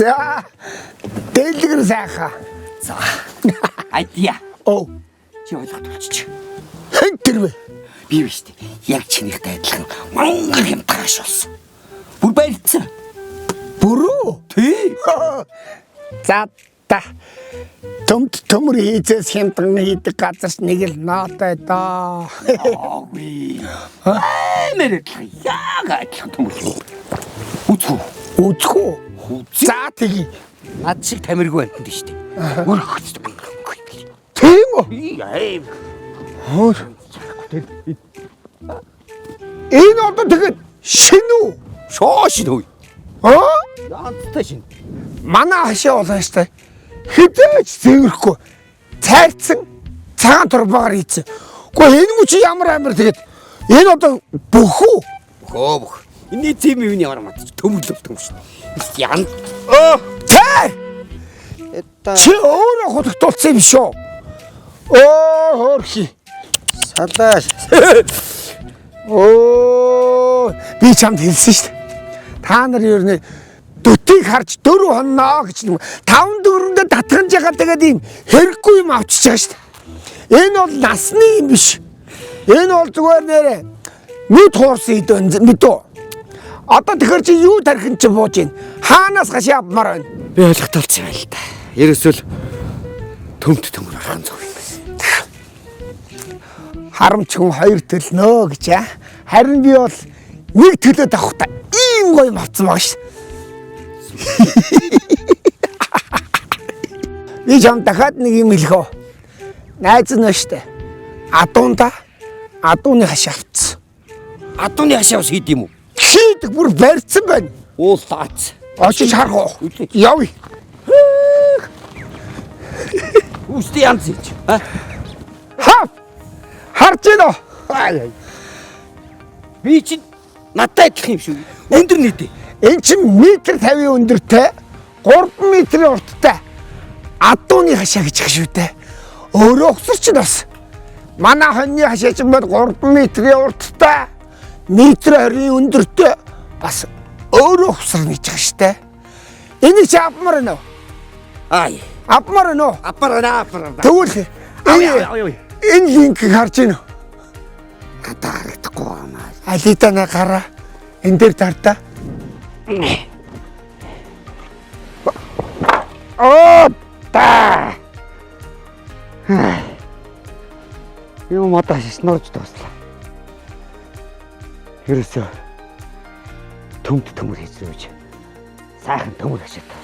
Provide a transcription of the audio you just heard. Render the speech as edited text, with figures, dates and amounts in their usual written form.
За. Дэлгэр сайхан. За. Айдия. Оо. Чи ойлгох болчих. Хэн тэр вэ? Би биш үү? Яг чинийхтэй адилхан мангар юм тааш болсон. Бүр баярлцсан. Бүрөө. Тий. За та. Төмөр хийцээс хямдан хийдэг газарч нэг л наатай доо. Аагүй. Мэрэл яг адилхан төмөр. Үзхүү. За тэгье. Над шиг тамиргүй байна шүү дээ. Өрхөц. Тийм үү? Яа. Хөөс. Энэ одоо тэгээд шинэ үү? Шоошин хөөе. Аа? Янзтай шин. Манай хашаа болоо штэ. Хідээч зэвэрхгүй. Цайрцсан цагаан турбагаар ийцэн. Гэхдээ энэ мөч ямар амир тэгээд энэ одоо бөхөө. Хөөх. Энэ тийм юм ямар мат төмөрлөвдөг юм шин. Ян. Цай! Чи өөрөө хутагтуулсан юм шүү. Хөөрхи. Салааш. Би чамд хэлсэн шүү дээ. Та нар юу нэ дөтийг харж 4 хоноо гэж нэг 5 4-ндээ татгаж байгаа тэгээд ийм хэрэггүй юм авчиж байгаа шүү дээ. Энэ бол насны юм биш. Энэ бол зүгээр нэрэ нүд хуурсан идэн мэдөө. Одоо тэгэхээр чи юу тархин чи бууж гин? Хаанаас гаш явмаар байна? Би ойлгохтолцсон юм л да. Ерөөсөл төмт төмөр архан зөв юм байна. Харамч хүн хоёр төлнө гэж аа. Харин би бол нэг төлөө тавахта ийм гоё авцсан байгаа шүү. Би чам дахиад нэг юм хэлэх үү. Найз нь штэ. Адууны хашаа авцсан. Адууны хашаавс хийд юм уу? Хийдэг бүр барьцсан байна. Уулаац. Очиж харах уу? Явъя. Үстэй янз ийч. Харж гинөө. Би чинь надтай адилхан юм шүү. Өндөр нийтээ. Энд чинь 1.50 м өндөртэй, 3 м урттай адууны хашаа гэж их шүү дээ. Өөрөө ухсар чинь бас. Манай хоньны хашаа чинь бол 3 м урттай, 1.20 м өндөртэй бас өөрөө ухсар гэж их шүү дээ. Энийг чи авмаар байна уу? Ай. Авмаар байна уу? Апарана. Тэгвэл энэ линкийг харж гинөө. Гадаа харагдахгүй юм аа. Алитана гараа. Энд дээр тартаа. Та. Юу мата шнорж тоослоо. Ерөөсөө төмөр хийж рүүж. Сайхан төмөр ашигтай.